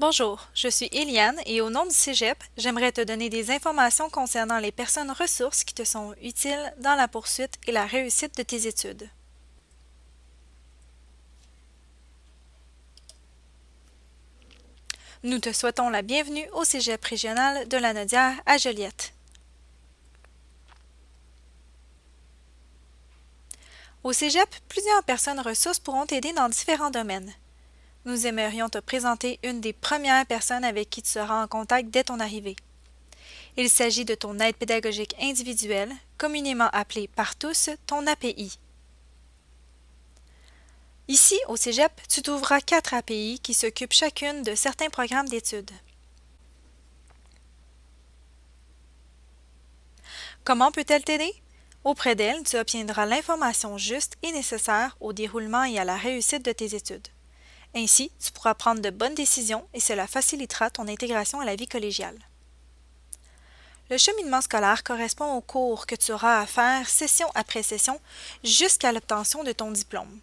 Bonjour, je suis Eliane et au nom du Cégep, j'aimerais te donner des informations concernant les personnes ressources qui te sont utiles dans la poursuite et la réussite de tes études. Nous te souhaitons la bienvenue au Cégep régional de Lanaudière à Joliette. Au Cégep, plusieurs personnes ressources pourront t'aider dans différents domaines. Nous aimerions te présenter une des premières personnes avec qui tu seras en contact dès ton arrivée. Il s'agit de ton aide pédagogique individuelle, communément appelée par tous ton API. Ici, au Cégep, tu trouveras 4 API qui s'occupent chacune de certains programmes d'études. Comment peut-elle t'aider? Auprès d'elle, tu obtiendras l'information juste et nécessaire au déroulement et à la réussite de tes études. Ainsi, tu pourras prendre de bonnes décisions et cela facilitera ton intégration à la vie collégiale. Le cheminement scolaire correspond aux cours que tu auras à faire session après session jusqu'à l'obtention de ton diplôme.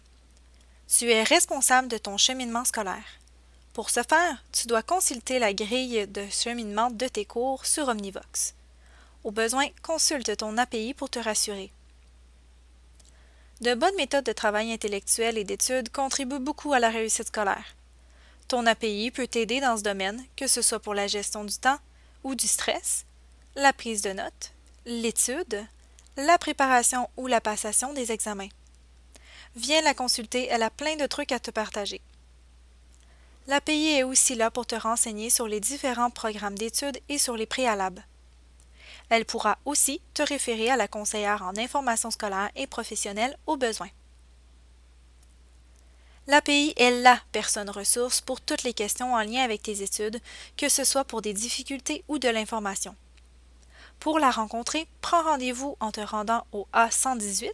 Tu es responsable de ton cheminement scolaire. Pour ce faire, tu dois consulter la grille de cheminement de tes cours sur Omnivox. Au besoin, consulte ton API pour te rassurer. De bonnes méthodes de travail intellectuel et d'études contribuent beaucoup à la réussite scolaire. Ton API peut t'aider dans ce domaine, que ce soit pour la gestion du temps ou du stress, la prise de notes, l'étude, la préparation ou la passation des examens. Viens la consulter, elle a plein de trucs à te partager. L'API est aussi là pour te renseigner sur les différents programmes d'études et sur les préalables. Elle pourra aussi te référer à la conseillère en information scolaire et professionnelle au besoin. L'API est LA personne ressource pour toutes les questions en lien avec tes études, que ce soit pour des difficultés ou de l'information. Pour la rencontrer, prends rendez-vous en te rendant au A118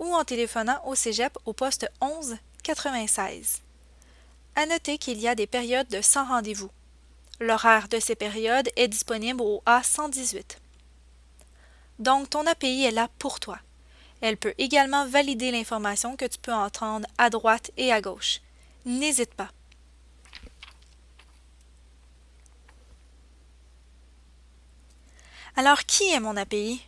ou en téléphonant au Cégep au poste 11 96. À noter qu'il y a des périodes de 100 rendez-vous. L'horaire de ces périodes est disponible au A118. Donc, ton API est là pour toi. Elle peut également valider l'information que tu peux entendre à droite et à gauche. N'hésite pas. Alors, qui est mon API?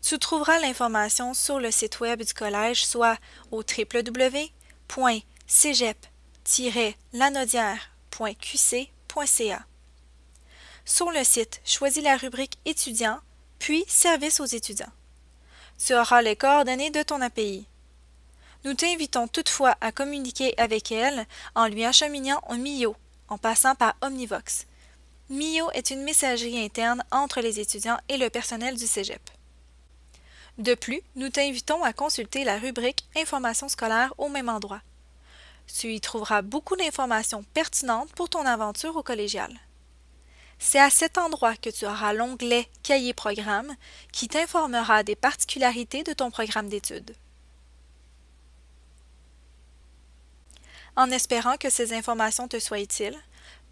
Tu trouveras l'information sur le site web du collège, soit au www.cégep-lanaudière.qc.ca. Sur le site, choisis la rubrique Étudiants, puis Services aux étudiants. Tu auras les coordonnées de ton API. Nous t'invitons toutefois à communiquer avec elle en lui acheminant un MIO, en passant par Omnivox. MIO est une messagerie interne entre les étudiants et le personnel du Cégep. De plus, nous t'invitons à consulter la rubrique Information scolaire au même endroit. Tu y trouveras beaucoup d'informations pertinentes pour ton aventure au collégial. C'est à cet endroit que tu auras l'onglet Cahier programme qui t'informera des particularités de ton programme d'études. En espérant que ces informations te soient utiles,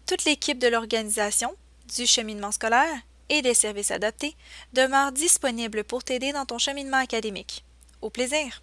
toute l'équipe de l'organisation, du cheminement scolaire et des services adaptés demeure disponible pour t'aider dans ton cheminement académique. Au plaisir!